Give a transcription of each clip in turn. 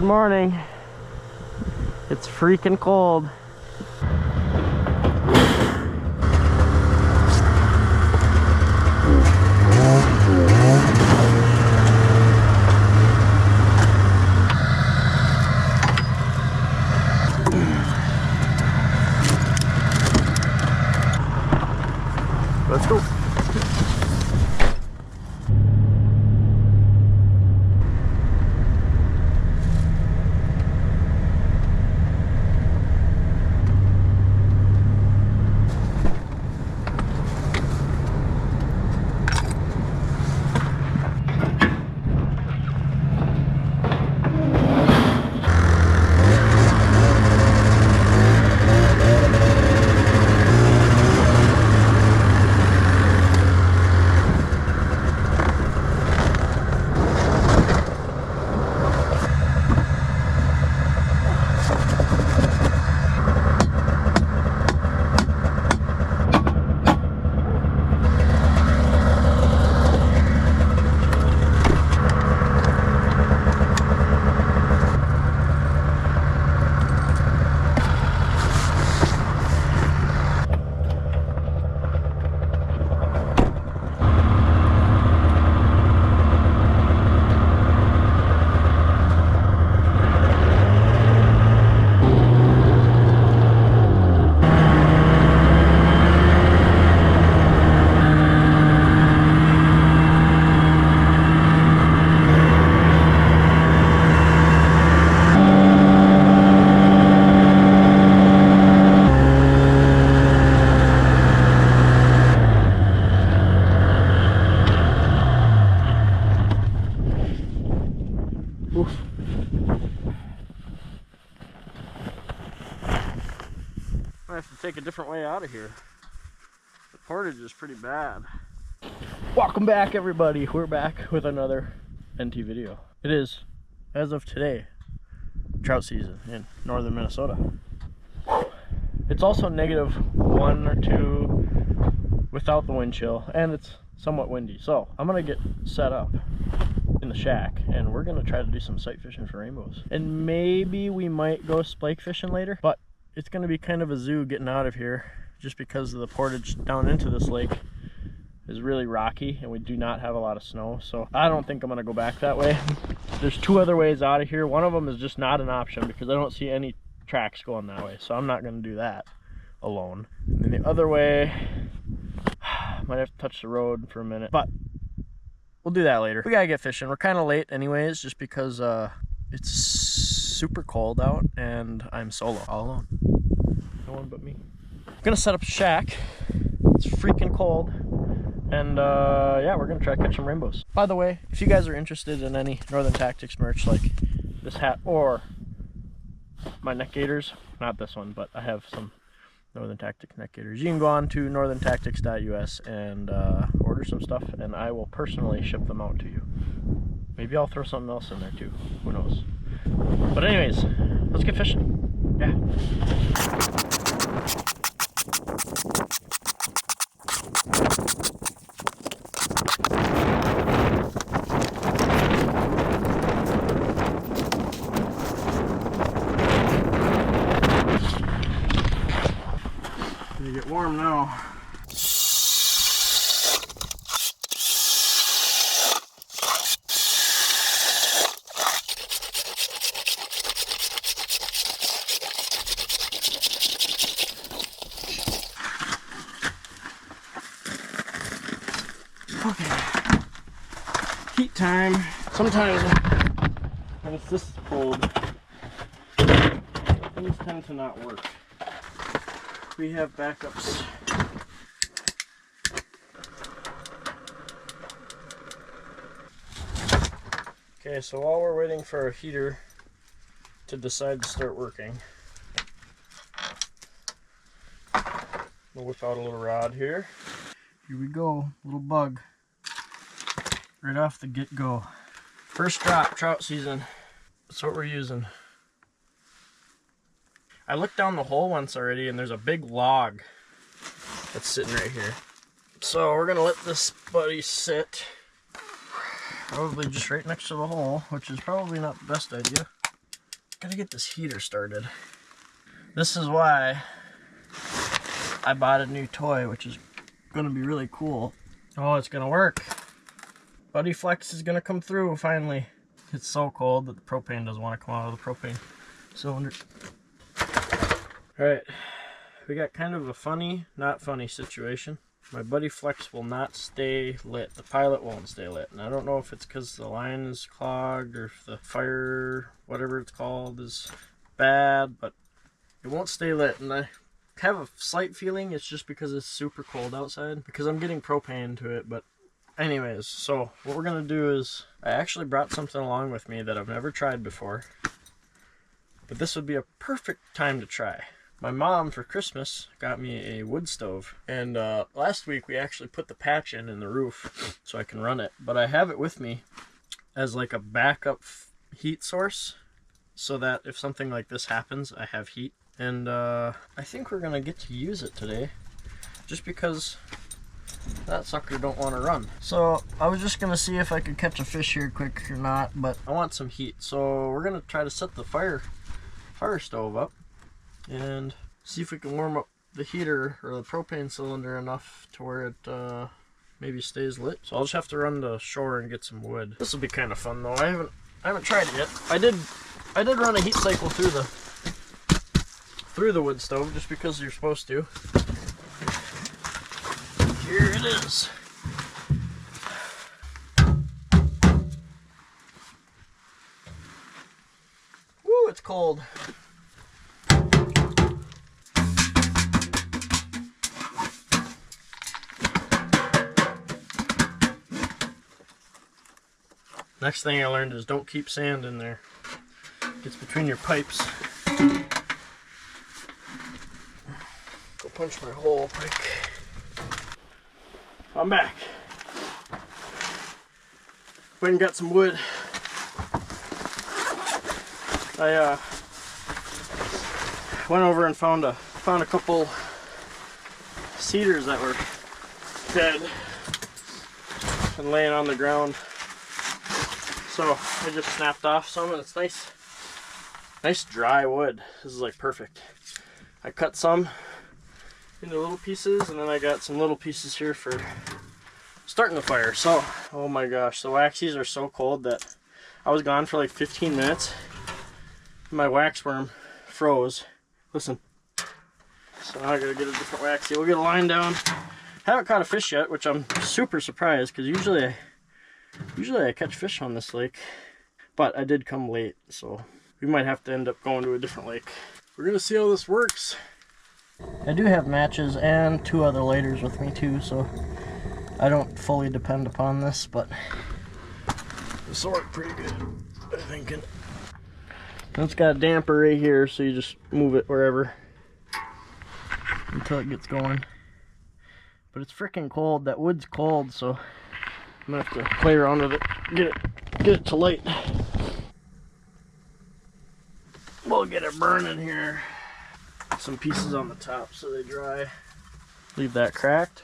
Good morning. It's freaking cold. Let's go. I have to take a different way out of here. The portage is pretty bad. Welcome back, everybody. We're back with another NT video. It is, as of today, trout season in northern Minnesota. It's also -1 or 2 without the wind chill, and it's somewhat windy. So I'm gonna get set up in the shack and we're gonna try to do some sight fishing for rainbows. And maybe we might go splake fishing later, but it's going to be kind of a zoo getting out of here just because of the portage down into this lake is really rocky and we do not have a lot of snow. So I don't think I'm going to go back that way. There's 2 other ways out of here. One of them is just not an option because I don't see any tracks going that way. So I'm not going to do that alone. And then the other way, might have to touch the road for a minute, but we'll do that later. We got to get fishing. We're kind of late anyways just because it's super cold out and I'm solo, all alone. No one but me. I'm gonna set up a shack. It's freaking cold. And yeah, we're gonna try to catch some rainbows. By the way, if you guys are interested in any Northern Tactics merch like this hat or my neck gaiters, not this one, but I have some Northern Tactics neck gaiters. You can go on to northerntactics.us and order some stuff and I will personally ship them out to you. Maybe I'll throw something else in there too, who knows. But anyways, let's get fishing. Yeah. Gonna get warm now. Okay, heat time. Sometimes when it's this cold, things tend to not work. We have backups. Okay, so while we're waiting for a heater to decide to start working, we'll whip out a little rod here. Here we go, little bug. Right off the get-go. First drop, trout season. That's what we're using. I looked down the hole once already and there's a big log that's sitting right here. So we're gonna let this buddy sit. Probably just right next to the hole, which is probably not the best idea. Gotta get this heater started. This is why I bought a new toy, which is gonna be really cool. Oh, it's gonna work. Buddy Flex is gonna come through finally. It's so cold that the propane doesn't want to come out of the propane cylinder. Alright, we got kind of a funny, not funny situation. My Buddy Flex will not stay lit. The pilot won't stay lit. And I don't know if it's because the line is clogged or if the fire, whatever it's called, is bad, but it won't stay lit. And I have a slight feeling it's just because it's super cold outside, because I'm getting propane to it. But anyways, so what we're going to do is, I actually brought something along with me that I've never tried before. But this would be a perfect time to try. My mom, for Christmas, got me a wood stove, and last week we actually put the patch in the roof so I can run it, but I have it with me as like a backup heat source so that if something like this happens, I have heat. And I think we're gonna get to use it today just because that sucker don't want to run. So I was just gonna see if I could catch a fish here quick or not, but I want some heat, so we're gonna try to set the fire stove up and see if we can warm up the heater or the propane cylinder enough to where it maybe stays lit. So I'll just have to run to shore and get some wood. This will be kind of fun though. I haven't tried it yet. I did run a heat cycle through the wood stove just because you're supposed to. Here it is. Woo, it's cold. Next thing I learned is don't keep sand in there. It gets between your pipes. Go punch my hole quick. I'm back. Went and got some wood. I went over and found a couple cedars that were dead and laying on the ground. So I just snapped off some, and it's nice dry wood. This is like perfect. I cut some into little pieces, and then I got some little pieces here for starting the fire. So, oh my gosh, the waxies are so cold that I was gone for like 15 minutes. My wax worm froze. Listen. So now I gotta get a different waxie. We'll get a line down. Haven't caught a fish yet, which I'm super surprised because usually I catch fish on this lake, but I did come late, so we might have to end up going to a different lake. We're gonna see how this works. I do have matches and 2 other lighters with me too, so I don't fully depend upon this, but this will work pretty good, I'm thinking. And it's got a damper right here, so you just move it wherever until it gets going. But it's freaking cold. That wood's cold, so I'm gonna have to play around with it, get it to light. We'll get it burning here. Some pieces on the top so they dry. Leave that cracked.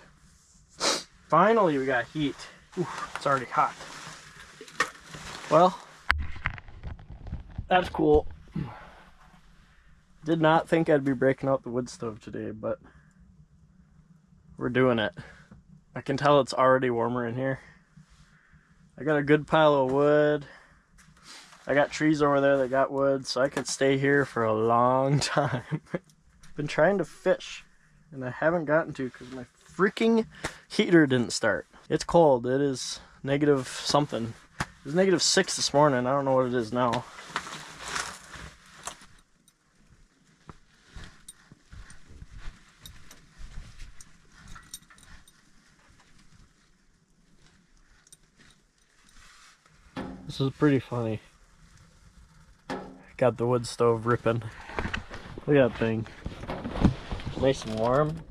Finally, we got heat. Ooh, it's already hot. Well, that's cool. Did not think I'd be breaking out the wood stove today, but we're doing it. I can tell it's already warmer in here. I got a good pile of wood. I got trees over there that got wood, so I could stay here for a long time. Been trying to fish, and I haven't gotten to because my freaking heater didn't start. It's cold. It is negative something. It was -6 this morning. I don't know what it is now. This is pretty funny. Got the wood stove ripping. Look at that thing. Nice and warm.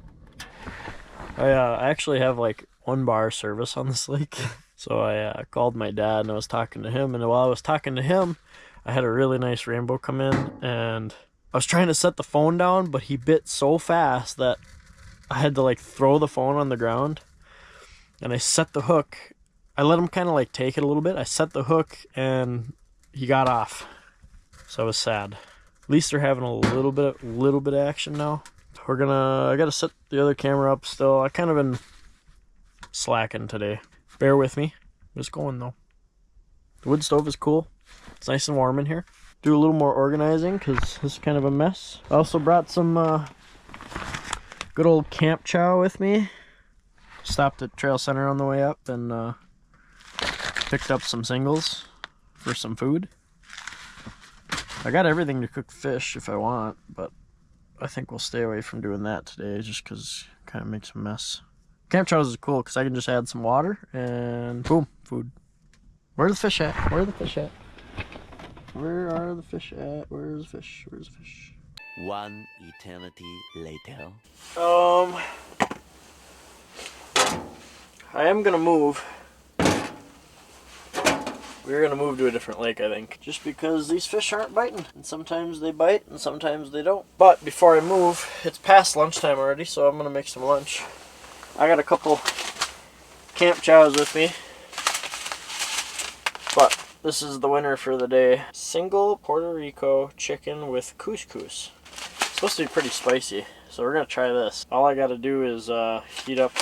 I actually have like 1 bar service on this lake. So I called my dad and I was talking to him. And while I was talking to him, I had a really nice rainbow come in. And I was trying to set the phone down, but he bit so fast that I had to like throw the phone on the ground. And I set the hook. I let him kind of like take it a little bit. I set the hook and he got off. So I was sad. At least they're having a little bit of action now. I gotta set the other camera up still. I kind of been slacking today. Bear with me. It's going though. The wood stove is cool. It's nice and warm in here. Do a little more organizing because this is kind of a mess. I also brought some good old camp chow with me. Stopped at Trail Center on the way up and picked up some singles for some food. I got everything to cook fish if I want, but I think we'll stay away from doing that today just because it kind of makes a mess. Camp chows is cool because I can just add some water and boom, food. Where's the fish at? Where are the fish at? Where are the fish at? Where's the fish? Where's the fish? One eternity later. I am gonna move. We're gonna move to a different lake, I think. Just because these fish aren't biting. And sometimes they bite and sometimes they don't. But before I move, it's past lunchtime already, so I'm gonna make some lunch. I got a couple camp chows with me. But this is the winner for the day. Single Puerto Rico chicken with couscous. It's supposed to be pretty spicy, so we're gonna try this. All I gotta do is heat up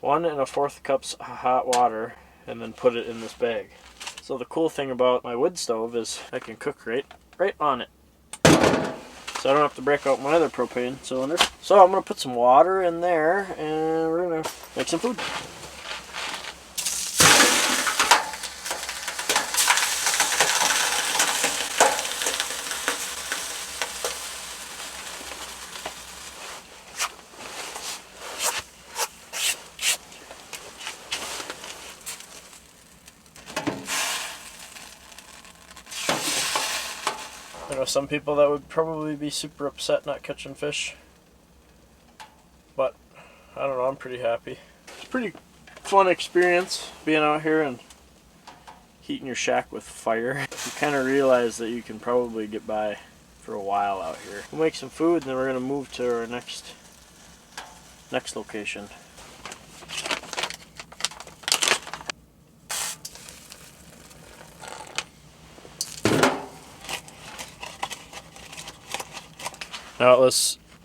1 1/4 cups of hot water and then put it in this bag. So the cool thing about my wood stove is I can cook right on it. So I don't have to break out my other propane cylinder. So I'm gonna put some water in there and we're gonna make some food. I know some people that would probably be super upset not catching fish, but I don't know, I'm pretty happy. It's a pretty fun experience being out here and heating your shack with fire. You kind of realize that you can probably get by for a while out here. We'll make some food and then we're going to move to our next location.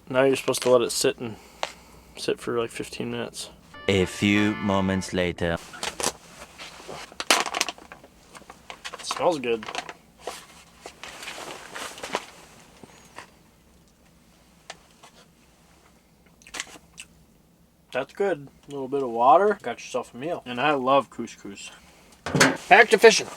Now you're supposed to let it sit for like 15 minutes. A few moments later. It smells good. That's good. A little bit of water. Got yourself a meal. And I love couscous. Back to fishing.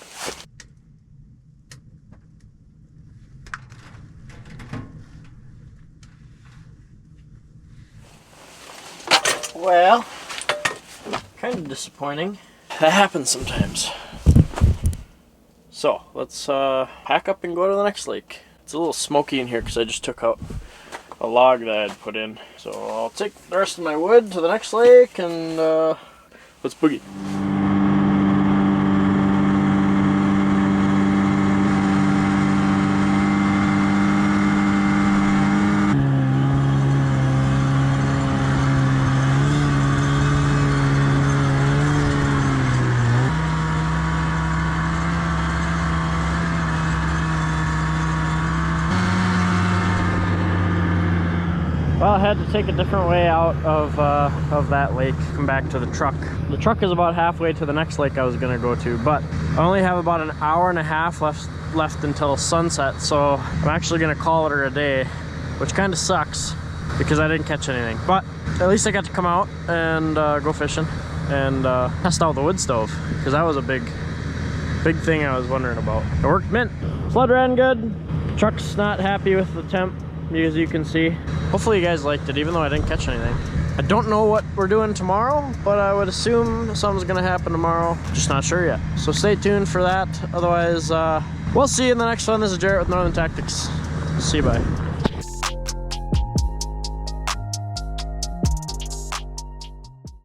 Well, kind of disappointing. That happens sometimes. So, let's pack up and go to the next lake. It's a little smoky in here because I just took out a log that I had put in. So I'll take the rest of my wood to the next lake and let's boogie. Well, I had to take a different way out of that lake, come back to the truck. The truck is about halfway to the next lake I was gonna go to, but I only have about an hour and a half left until sunset, so I'm actually gonna call it a day, which kind of sucks because I didn't catch anything. But at least I got to come out and go fishing and test out the wood stove, because that was a big thing I was wondering about. It worked mint. Flood ran good. Truck's not happy with the temp, as you can see. Hopefully you guys liked it, even though I didn't catch anything. I don't know what we're doing tomorrow, but I would assume something's gonna happen tomorrow. Just not sure yet. So stay tuned for that. Otherwise, we'll see you in the next one. This is Jarrett with Northern Tactics. See you, bye.